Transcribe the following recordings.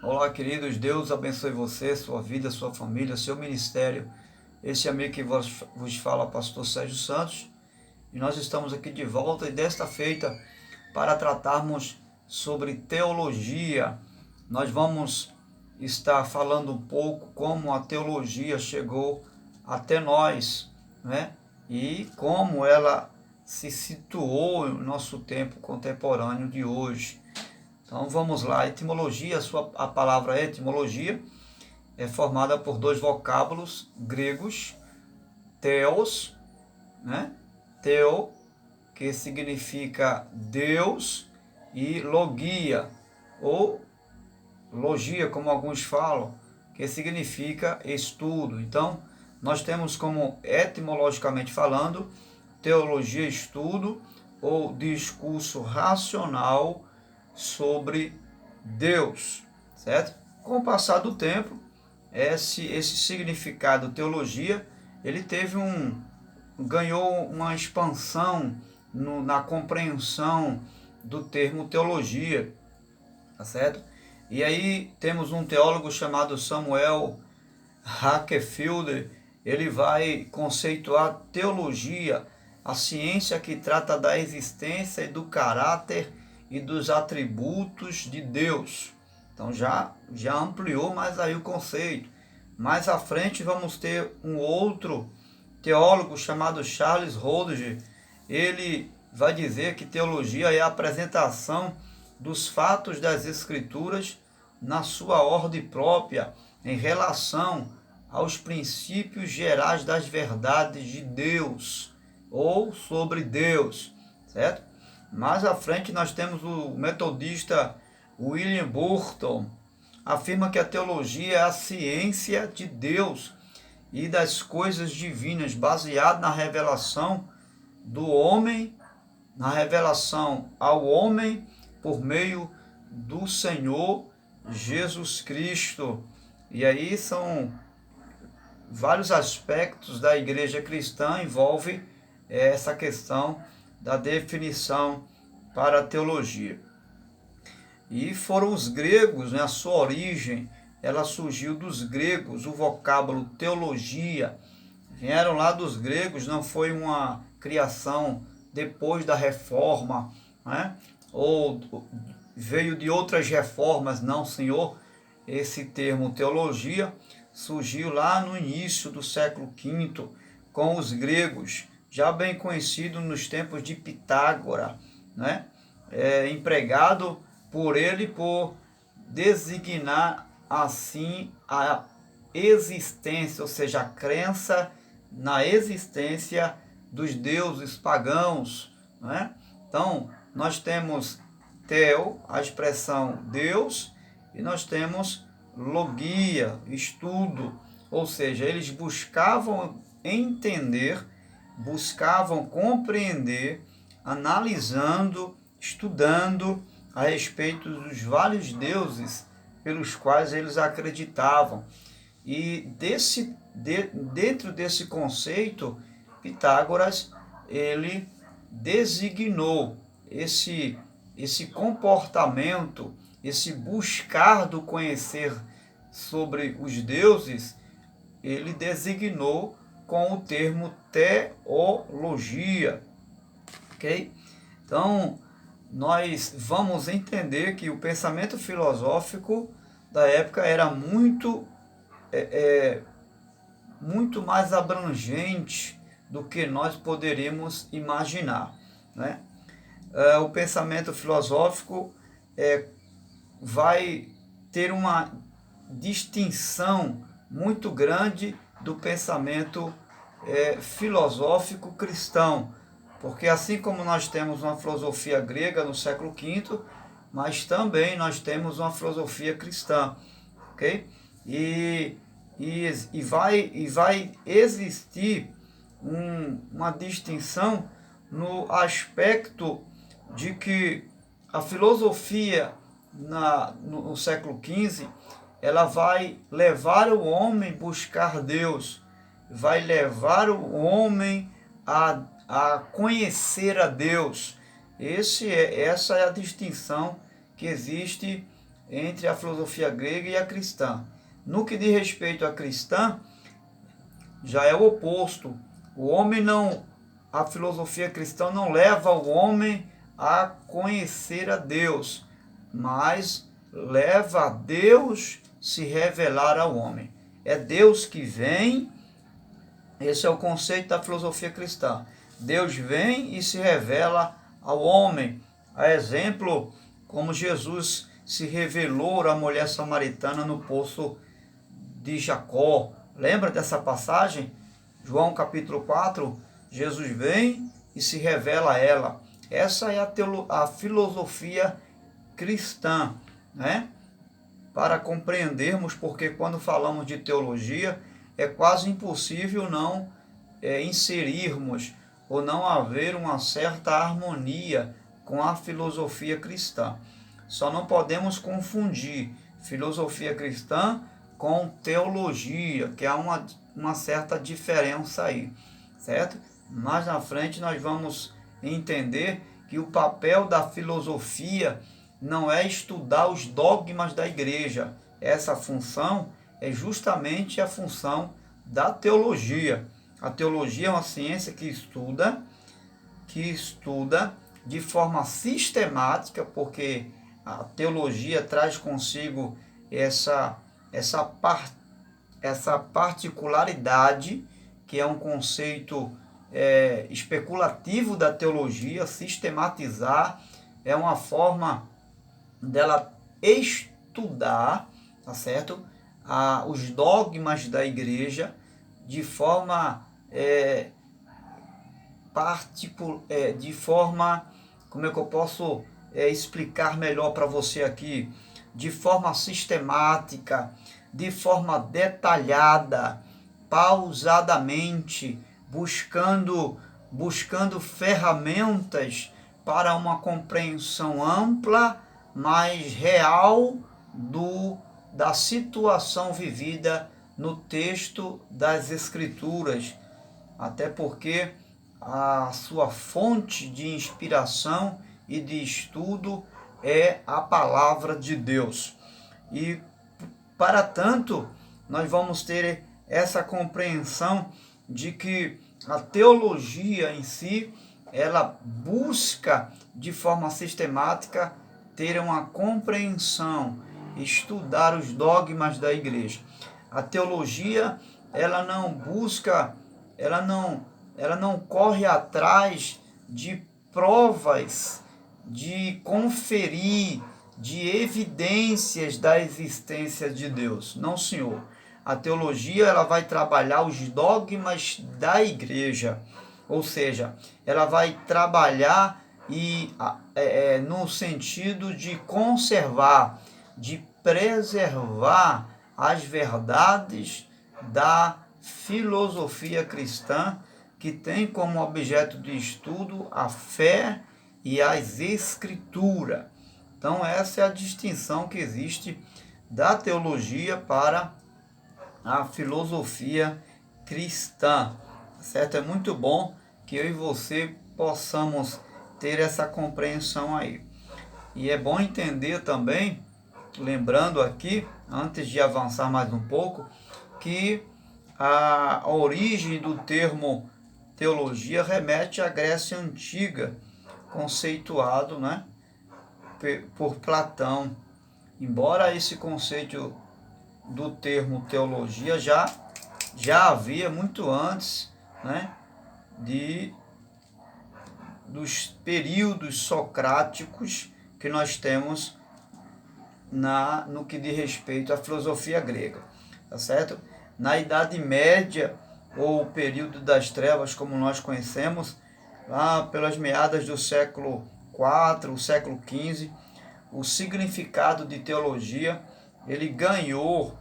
Olá, queridos, Deus abençoe você, sua vida, sua família, seu ministério. Este amigo que vos fala, pastor Sérgio Santos, e nós estamos aqui de volta e desta feita para tratarmos sobre teologia. Nós vamos estar falando um pouco como a teologia chegou até nós, né? E como ela se situou no nosso tempo contemporâneo de hoje. Então vamos lá, etimologia, a palavra etimologia é formada por dois vocábulos gregos, theos, né? Theo, que significa Deus, e logia, ou logia, como alguns falam, que significa estudo. Então, nós temos como, etimologicamente falando, teologia, estudo, ou discurso racional sobre Deus, certo? Com o passar do tempo, esse significado teologia, ele ganhou uma expansão na compreensão do termo teologia, tá certo? E aí temos um teólogo chamado Samuel Hackefield, ele vai conceituar teologia, a ciência que trata da existência e do caráter e dos atributos de Deus. Então já ampliou mais aí o conceito. Mais à frente vamos ter um outro teólogo chamado Charles Hodge. Ele vai dizer que teologia é a apresentação dos fatos das Escrituras na sua ordem própria, em relação aos princípios gerais das verdades de Deus, ou sobre Deus, certo? Mais à frente nós temos o metodista William Burton, afirma que a teologia é a ciência de Deus e das coisas divinas, baseada na revelação do homem, na revelação ao homem por meio do Senhor Jesus Cristo. E aí são vários aspectos da igreja cristã, envolve essa questão da definição para a teologia. E foram os gregos, né, a sua origem, ela surgiu dos gregos, o vocábulo teologia, vieram lá dos gregos, não foi uma criação depois da reforma, né, ou veio de outras reformas, não, senhor. Esse termo teologia surgiu lá no início do século V, com os gregos, já bem conhecido nos tempos de Pitágoras, né? Empregado por ele por designar assim a existência, ou seja, a crença na existência dos deuses pagãos, né? Então, nós temos theo, a expressão Deus, e nós temos logia, estudo, ou seja, eles buscavam entender, buscavam compreender, analisando, estudando a respeito dos vários deuses pelos quais eles acreditavam. E dentro desse conceito, Pitágoras, ele designou esse comportamento, esse buscar do conhecer sobre os deuses, ele designou com o termo teologia, ok? Então, nós vamos entender que o pensamento filosófico da época era muito mais abrangente do que nós poderíamos imaginar, né? O pensamento filosófico vai ter uma distinção muito grande do pensamento filosófico cristão, porque assim como nós temos uma filosofia grega no século V, mas também nós temos uma filosofia cristã, ok? E vai existir uma distinção no aspecto de que a filosofia no século XV, ela vai levar o homem a buscar Deus, vai levar o homem a conhecer a Deus. Essa é a distinção que existe entre a filosofia grega e a cristã. No que diz respeito à cristã, já é o oposto. O homem não, a filosofia cristã não leva o homem a conhecer a Deus, mas leva a Deus se revelar ao homem. É Deus que vem, esse é o conceito da filosofia cristã. Deus vem e se revela ao homem. A exemplo, como Jesus se revelou à mulher samaritana no poço de Jacó. Lembra dessa passagem? João capítulo 4, Jesus vem e se revela a ela. Essa é a filosofia cristã, né? Para compreendermos, porque quando falamos de teologia, é quase impossível não inserirmos ou não haver uma certa harmonia com a filosofia cristã. Só não podemos confundir filosofia cristã com teologia, que há uma certa diferença aí, certo? Mais na frente nós vamos entender que o papel da filosofia não é estudar os dogmas da igreja. Essa função é justamente a função da teologia. A teologia é uma ciência que estuda de forma sistemática, porque a teologia traz consigo essa particularidade, que é um conceito especulativo da teologia. Sistematizar é uma forma dela estudar, tá certo? Os dogmas da igreja de forma como é que eu posso explicar melhor para você aqui? De forma sistemática, de forma detalhada, pausadamente, buscando ferramentas para uma compreensão ampla, mais real da situação vivida no texto das Escrituras, até porque a sua fonte de inspiração e de estudo é a palavra de Deus. E, para tanto, nós vamos ter essa compreensão de que a teologia em si, ela busca de forma sistemática ter uma compreensão, estudar os dogmas da igreja. A teologia, ela não busca, ela não corre atrás de provas, de conferir, de evidências da existência de Deus. Não, senhor. A teologia, ela vai trabalhar os dogmas da igreja, ou seja, ela vai trabalhar no sentido de conservar, de preservar as verdades da filosofia cristã, que tem como objeto de estudo a fé e as escrituras. Então, essa é a distinção que existe da teologia para a filosofia cristã, certo? É muito bom que eu e você possamos ter essa compreensão aí. E é bom entender também, lembrando aqui, antes de avançar mais um pouco, que a origem do termo teologia remete à Grécia Antiga, conceituado, né, por Platão. Embora esse conceito do termo teologia já havia muito antes, né, dos períodos socráticos que nós temos no que diz respeito à filosofia grega, tá certo? Na Idade Média, ou período das trevas, como nós conhecemos, lá pelas meadas do século IV, século XV, o significado de teologia, ele ganhou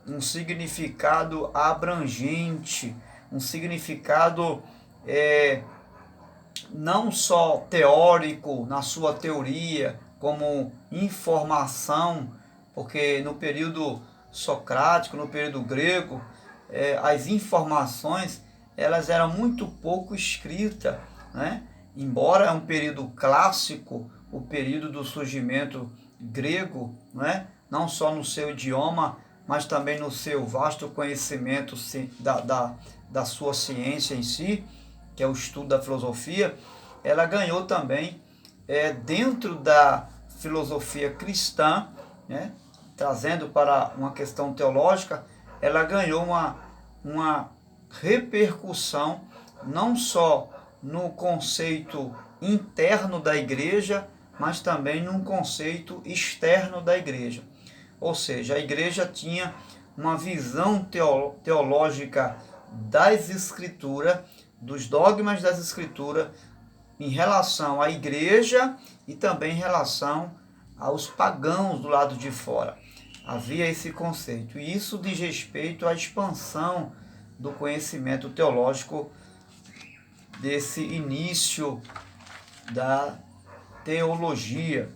um significado abrangente, um significado não só teórico, na sua teoria, como informação, porque no período socrático, no período grego, as informações elas eram muito pouco escritas, né? Embora é um período clássico, o período do surgimento grego, não é? Não só no seu idioma, mas também no seu vasto conhecimento da sua ciência em si, que é o estudo da filosofia. Ela ganhou também, dentro da filosofia cristã, né, trazendo para uma questão teológica, ela ganhou uma repercussão não só no conceito interno da igreja, mas também num conceito externo da igreja. Ou seja, a igreja tinha uma visão teológica das Escrituras, dos dogmas das Escrituras, em relação à igreja e também em relação aos pagãos do lado de fora. Havia esse conceito. E isso diz respeito à expansão do conhecimento teológico desse início da teologia.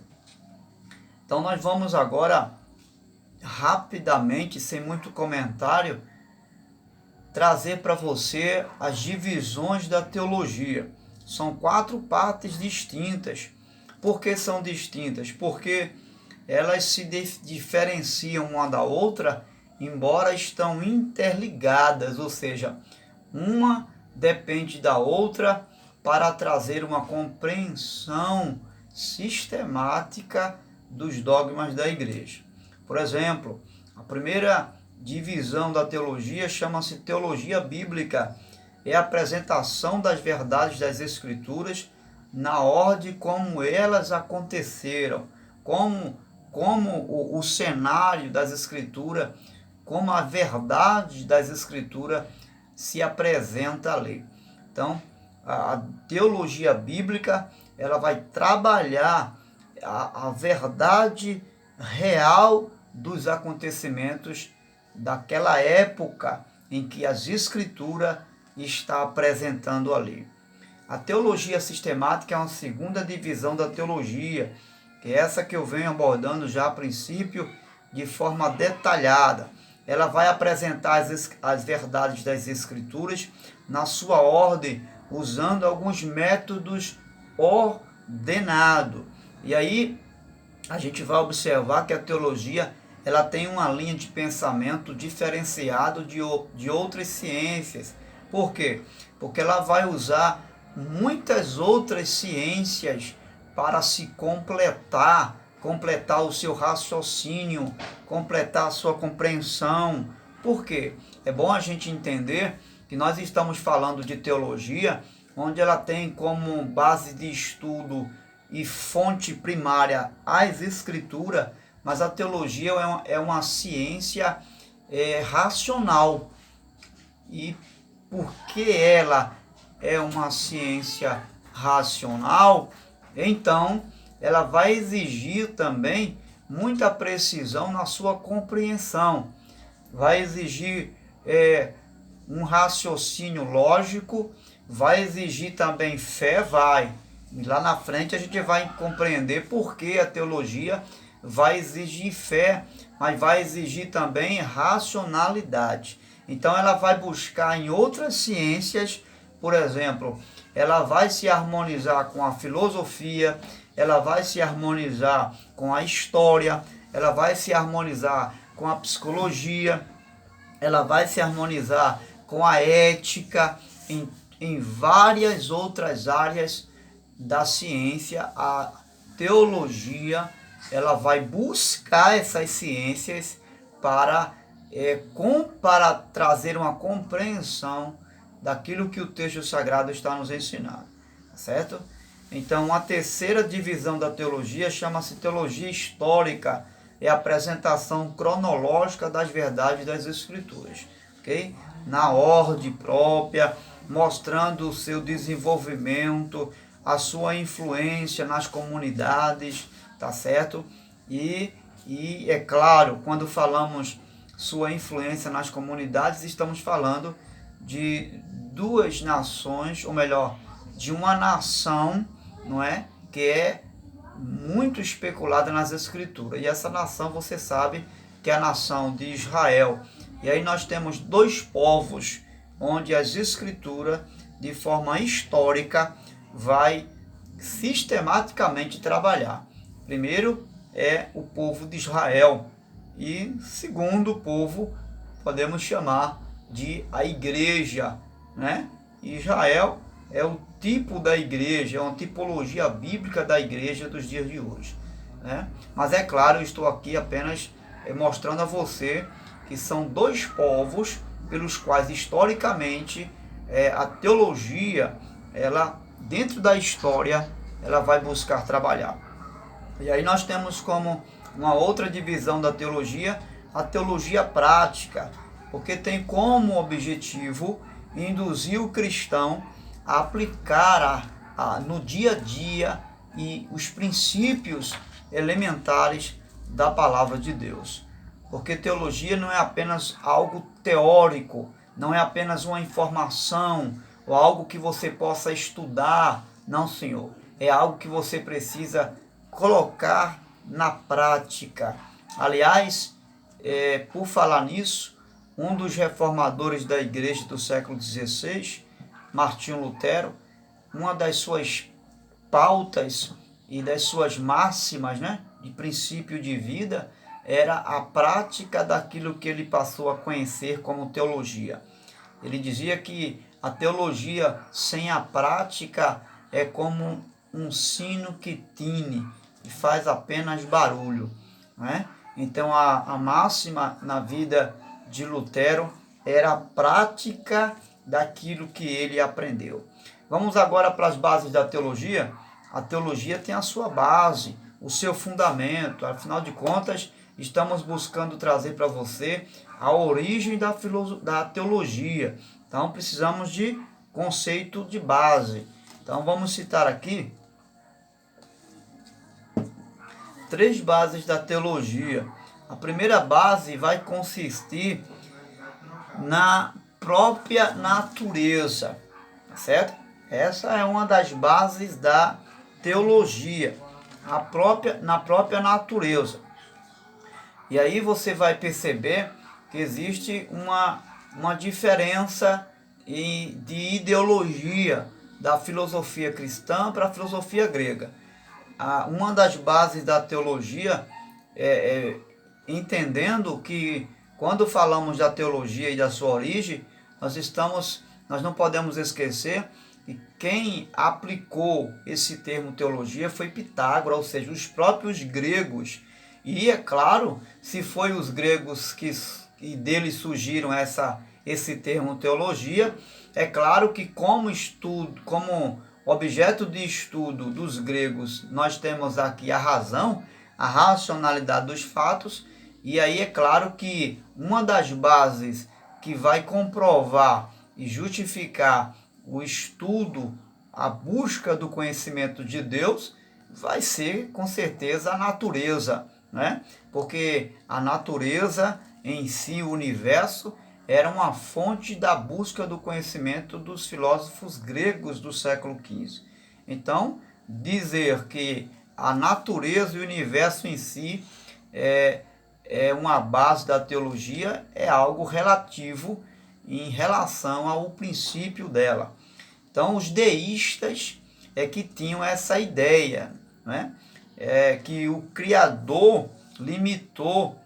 Então nós vamos agora, rapidamente, sem muito comentário, trazer para você as divisões da teologia. São 4 partes distintas. Por que são distintas? Porque elas se diferenciam uma da outra, embora estão interligadas, ou seja, uma depende da outra para trazer uma compreensão sistemática dos dogmas da igreja. Por exemplo, a primeira divisão da teologia chama-se teologia bíblica. É a apresentação das verdades das Escrituras na ordem como elas aconteceram, como o cenário das Escrituras, como a verdade das Escrituras se apresenta ali. Então, a teologia bíblica, ela vai trabalhar a verdade real dos acontecimentos daquela época em que as Escrituras está apresentando ali. A teologia sistemática é uma segunda divisão da teologia, que é essa que eu venho abordando já a princípio de forma detalhada. Ela vai apresentar as verdades das Escrituras na sua ordem, usando alguns métodos ordenados. E aí a gente vai observar que a teologia, ela tem uma linha de pensamento diferenciado de outras ciências. Por quê? Porque ela vai usar muitas outras ciências para se completar o seu raciocínio, completar a sua compreensão. Por quê? É bom a gente entender que nós estamos falando de teologia, onde ela tem como base de estudo e fonte primária as Escrituras, mas a teologia é uma ciência racional. E porque ela é uma ciência racional, então ela vai exigir também muita precisão na sua compreensão, vai exigir um raciocínio lógico, vai exigir também fé, e lá na frente a gente vai compreender por que a teologia vai exigir fé, mas vai exigir também racionalidade. Então ela vai buscar em outras ciências, por exemplo, ela vai se harmonizar com a filosofia, ela vai se harmonizar com a história, ela vai se harmonizar com a psicologia, ela vai se harmonizar com a ética, em várias outras áreas da ciência. A teologia, ela vai buscar essas ciências para trazer uma compreensão daquilo que o texto sagrado está nos ensinando, certo? Então, a terceira divisão da teologia chama-se teologia histórica, é a apresentação cronológica das verdades das Escrituras, ok? Na ordem própria, mostrando o seu desenvolvimento, a sua influência nas comunidades, tá certo? E é claro, quando falamos sua influência nas comunidades, estamos falando de duas nações, ou melhor, de uma nação, não é? Que é muito especulada nas Escrituras. E essa nação, você sabe, que é a nação de Israel. E aí nós temos 2 povos, onde as Escrituras, de forma histórica, vai sistematicamente trabalhar. Primeiro é o povo de Israel e segundo povo podemos chamar de a igreja, né? Israel é o tipo da igreja, é uma tipologia bíblica da igreja dos dias de hoje, né? Mas é claro, eu estou aqui apenas mostrando a você que são dois povos pelos quais historicamente a teologia, ela dentro da história, ela vai buscar trabalhar. E aí nós temos como uma outra divisão da teologia, a teologia prática, porque tem como objetivo induzir o cristão a aplicar no dia a dia e os princípios elementares da palavra de Deus. Porque teologia não é apenas algo teórico, não é apenas uma informação ou algo que você possa estudar. Não, Senhor. É algo que você precisa colocar na prática. Aliás, por falar nisso, um dos reformadores da igreja do século XVI, Martinho Lutero, uma das suas pautas e das suas máximas, né, de princípio de vida, era a prática daquilo que ele passou a conhecer como teologia. Ele dizia que a teologia sem a prática é como um sino que tine e faz apenas barulho, né? Então a máxima na vida de Lutero era a prática daquilo que ele aprendeu. Vamos agora para as bases da teologia. A teologia tem a sua base, o seu fundamento. Afinal de contas, estamos buscando trazer para você a origem da teologia. Então, precisamos de conceito de base. Então, vamos citar aqui 3 bases da teologia. A primeira base vai consistir na própria natureza, certo? Essa é uma das bases da teologia, na própria natureza. E aí você vai perceber que existe uma diferença de ideologia da filosofia cristã para a filosofia grega. Uma das bases da teologia entendendo que quando falamos da teologia e da sua origem, nós não podemos esquecer que quem aplicou esse termo teologia foi Pitágoras, ou seja, os próprios gregos. E é claro, se foi os gregos que deles surgiram esse termo teologia, é claro que como objeto de estudo dos gregos, nós temos aqui a razão, a racionalidade dos fatos, e aí é claro que uma das bases que vai comprovar e justificar o estudo, a busca do conhecimento de Deus, vai ser com certeza a natureza, né? Porque a natureza em si, o universo, era uma fonte da busca do conhecimento dos filósofos gregos do século XV. Então, dizer que a natureza e o universo em si é uma base da teologia é algo relativo em relação ao princípio dela. Então, os deístas que tinham essa ideia, né? Que o Criador limitou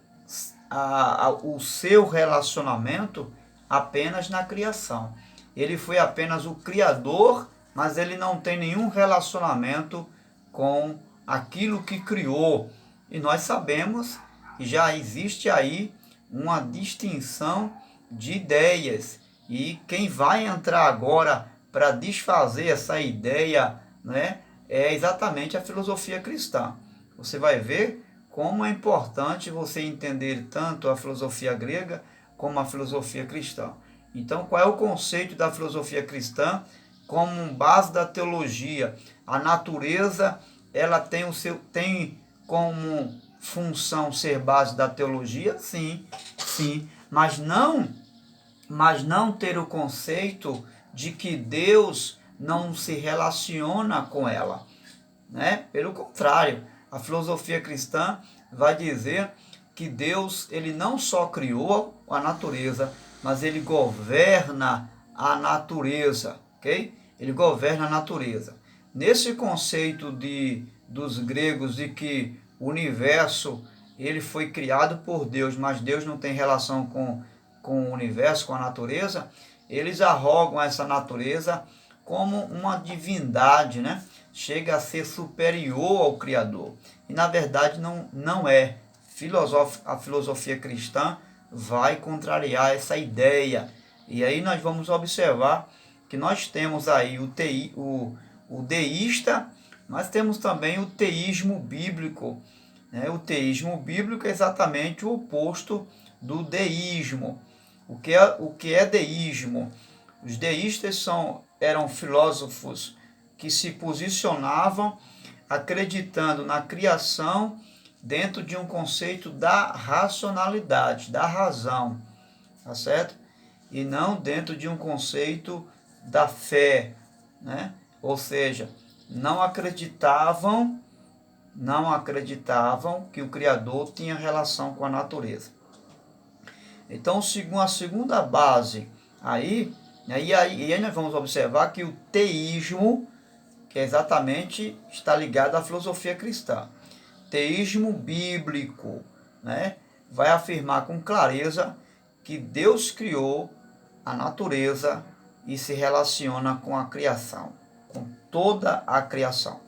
o seu relacionamento apenas na criação. Ele foi apenas o Criador, mas ele não tem nenhum relacionamento com aquilo que criou. E nós sabemos que já existe aí uma distinção de ideias. E quem vai entrar agora para desfazer essa ideia, né, é exatamente a filosofia cristã. Você vai ver como é importante você entender tanto a filosofia grega como a filosofia cristã. Então, qual é o conceito da filosofia cristã como base da teologia? A natureza, ela tem como função ser base da teologia? Sim, mas não ter o conceito de que Deus não se relaciona com ela, né? Pelo contrário, a filosofia cristã vai dizer que Deus, ele não só criou a natureza, mas ele governa a natureza, ok? Ele governa a natureza. nesse conceito dos gregos de que o universo ele foi criado por Deus, mas Deus não tem relação com o universo, com a natureza, eles arrogam essa natureza como uma divindade, né? Chega a ser superior ao Criador. E na verdade não é. A filosofia cristã vai contrariar essa ideia. E aí nós vamos observar que nós temos aí o deísta, nós temos também o teísmo bíblico. Né? O teísmo bíblico é exatamente o oposto do deísmo. O que é deísmo? Os deístas eram filósofos que se posicionavam acreditando na criação dentro de um conceito da racionalidade, da razão, tá certo? E não dentro de um conceito da fé, né? Ou seja, não acreditavam que o Criador tinha relação com a natureza. Então, a segunda base aí nós vamos observar que o teísmo, que exatamente está ligado à filosofia cristã, teísmo bíblico, né, vai afirmar com clareza que Deus criou a natureza e se relaciona com a criação, com toda a criação.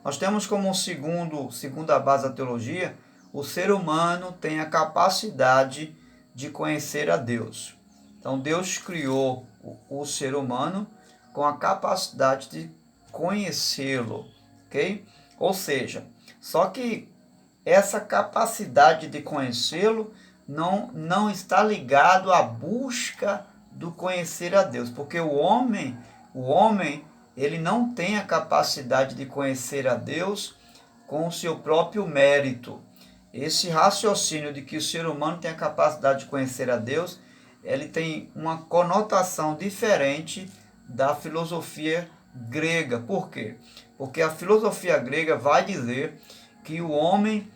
Nós temos como segunda base da teologia, o ser humano tem a capacidade de conhecer a Deus. Então Deus criou o ser humano com a capacidade de conhecê-lo, ok? Ou seja, só que essa capacidade de conhecê-lo não está ligado à busca do conhecer a Deus, porque o homem ele não tem a capacidade de conhecer a Deus com o seu próprio mérito. Esse raciocínio de que o ser humano tem a capacidade de conhecer a Deus, ele tem uma conotação diferente da filosofia grega. Por quê? Porque a filosofia grega vai dizer que o homem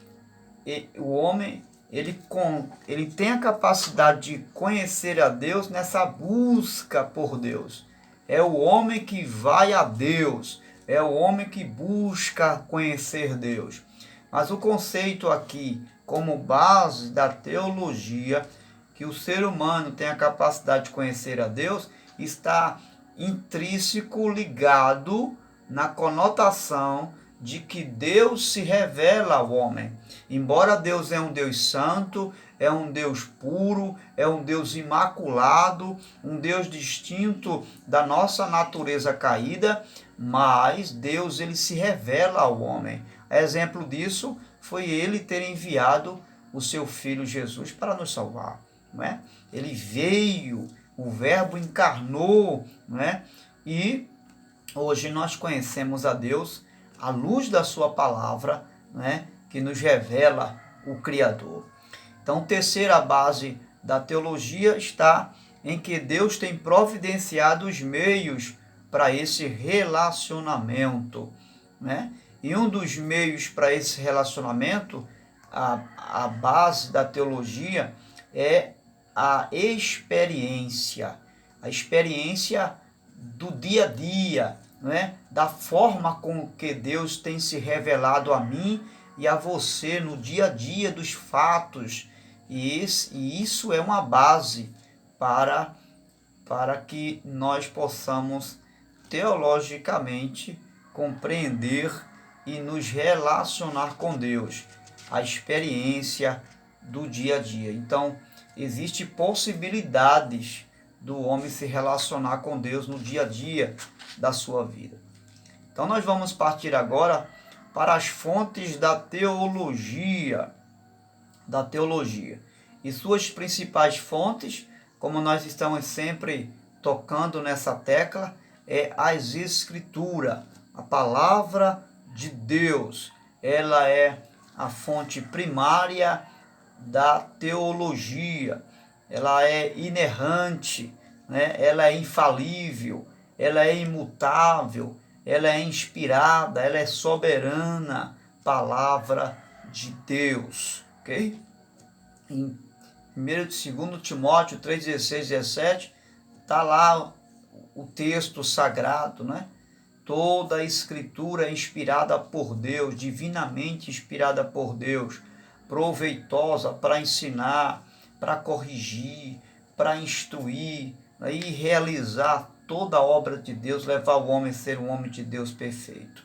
ele tem a capacidade de conhecer a Deus nessa busca por Deus. É o homem que vai a Deus, é o homem que busca conhecer Deus. Mas o conceito aqui, como base da teologia, que o ser humano tem a capacidade de conhecer a Deus, está intrínseco ligado na conotação de que Deus se revela ao homem. Embora Deus é um Deus santo, é um Deus puro, é um Deus imaculado, um Deus distinto da nossa natureza caída, mas Deus ele se revela ao homem. Exemplo disso foi ele ter enviado o seu filho Jesus para nos salvar. Não é? Ele veio, o Verbo encarnou, não é? E hoje nós conhecemos a Deus à luz da sua palavra, né, que nos revela o Criador. Então, terceira base da teologia está em que Deus tem providenciado os meios para esse relacionamento, né? E um dos meios para esse relacionamento, a base da teologia, é a experiência do dia a dia, né? Da forma com que Deus tem se revelado a mim e a você no dia a dia dos fatos. E isso é uma base para que nós possamos teologicamente compreender e nos relacionar com Deus. A experiência do dia a dia. Então, existem possibilidades do homem se relacionar com Deus no dia a dia da sua vida. Então nós vamos partir agora para as fontes da teologia. E suas principais fontes, como nós estamos sempre tocando nessa tecla, é as Escrituras, a palavra de Deus. Ela é a fonte primária da teologia. Ela é inerrante, né? Ela é infalível, ela é imutável, ela é inspirada, ela é soberana, palavra de Deus, ok? Em 2 Timóteo 3,16, 17, está lá o texto sagrado, né? Toda a escritura é inspirada por Deus, divinamente inspirada por Deus, proveitosa para ensinar, para corrigir, para instruir, e realizar toda a obra de Deus, levar o homem a ser um homem de Deus perfeito.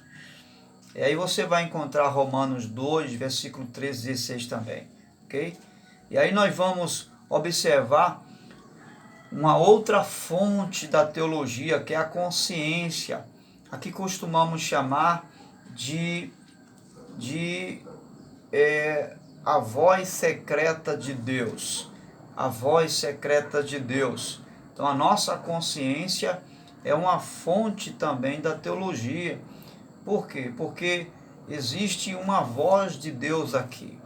E aí você vai encontrar Romanos 2, versículo 13 e 16 também, ok? E aí nós vamos observar uma outra fonte da teologia, que é a consciência. Aqui costumamos chamar de a voz secreta de Deus. A voz secreta de Deus. Então a nossa consciência é uma fonte também da teologia. Por quê? Porque existe uma voz de Deus aqui.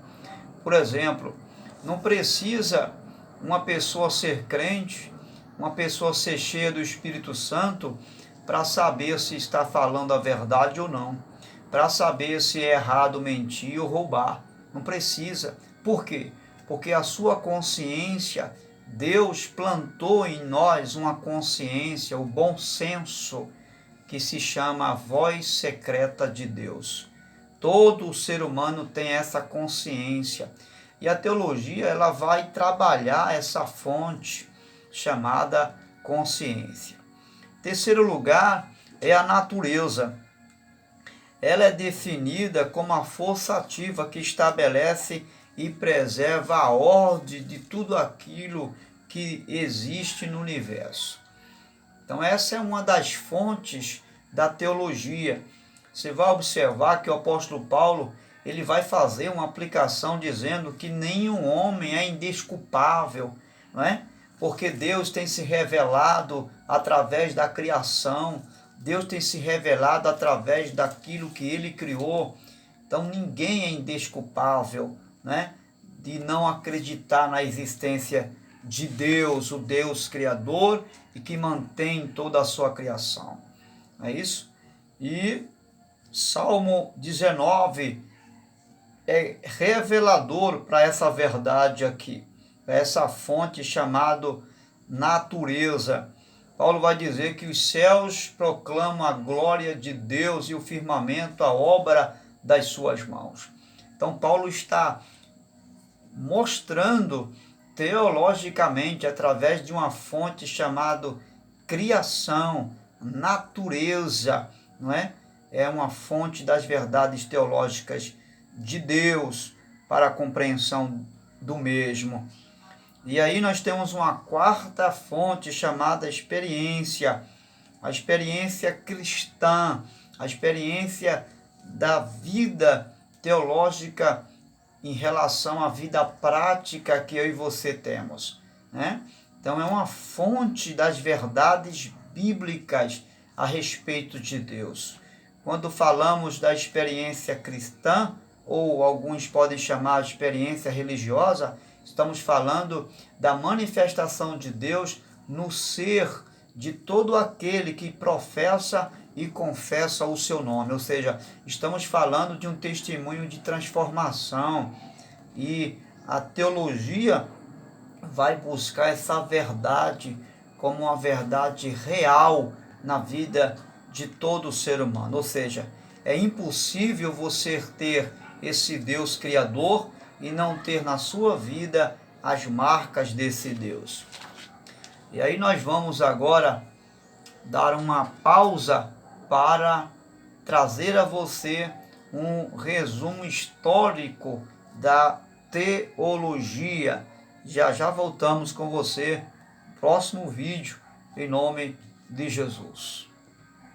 Por exemplo, não precisa uma pessoa ser crente, uma pessoa ser cheia do Espírito Santo para saber se está falando a verdade ou não, para saber se é errado mentir ou roubar. Não precisa. Por quê? Porque a sua consciência, Deus plantou em nós uma consciência, o bom senso, que se chama a voz secreta de Deus. Todo ser humano tem essa consciência. E a teologia, ela vai trabalhar essa fonte chamada consciência. Terceiro lugar é a natureza. Ela é definida como a força ativa que estabelece e preserva a ordem de tudo aquilo que existe no universo. Então essa é uma das fontes da teologia. Você vai observar que o apóstolo Paulo, ele vai fazer uma aplicação dizendo que nenhum homem é indesculpável, não é? Porque Deus tem se revelado através da criação, Deus tem se revelado através daquilo que Ele criou. Então ninguém é indesculpável, né? De não acreditar na existência de Deus, o Deus Criador e que mantém toda a sua criação. Não é isso? E Salmo 19 é revelador para essa verdade aqui, para essa fonte chamada natureza. Paulo vai dizer que os céus proclamam a glória de Deus e o firmamento a obra das suas mãos. Então Paulo está mostrando teologicamente, através de uma fonte chamada criação, natureza, não é? É uma fonte das verdades teológicas de Deus para a compreensão do mesmo. E aí nós temos uma quarta fonte chamada experiência, a experiência cristã, a experiência da vida teológica em relação à vida prática que eu e você temos, né? Então é uma fonte das verdades bíblicas a respeito de Deus. Quando falamos da experiência cristã, ou alguns podem chamar de experiência religiosa, estamos falando da manifestação de Deus no ser de todo aquele que professa e confessa o seu nome. Ou seja, estamos falando de um testemunho de transformação. E a teologia vai buscar essa verdade como uma verdade real na vida de todo ser humano. Ou seja, é impossível você ter esse Deus Criador e não ter na sua vida as marcas desse Deus. E aí nós vamos agora dar uma pausa para trazer a você um resumo histórico da teologia. Já voltamos com você, próximo vídeo, em nome de Jesus.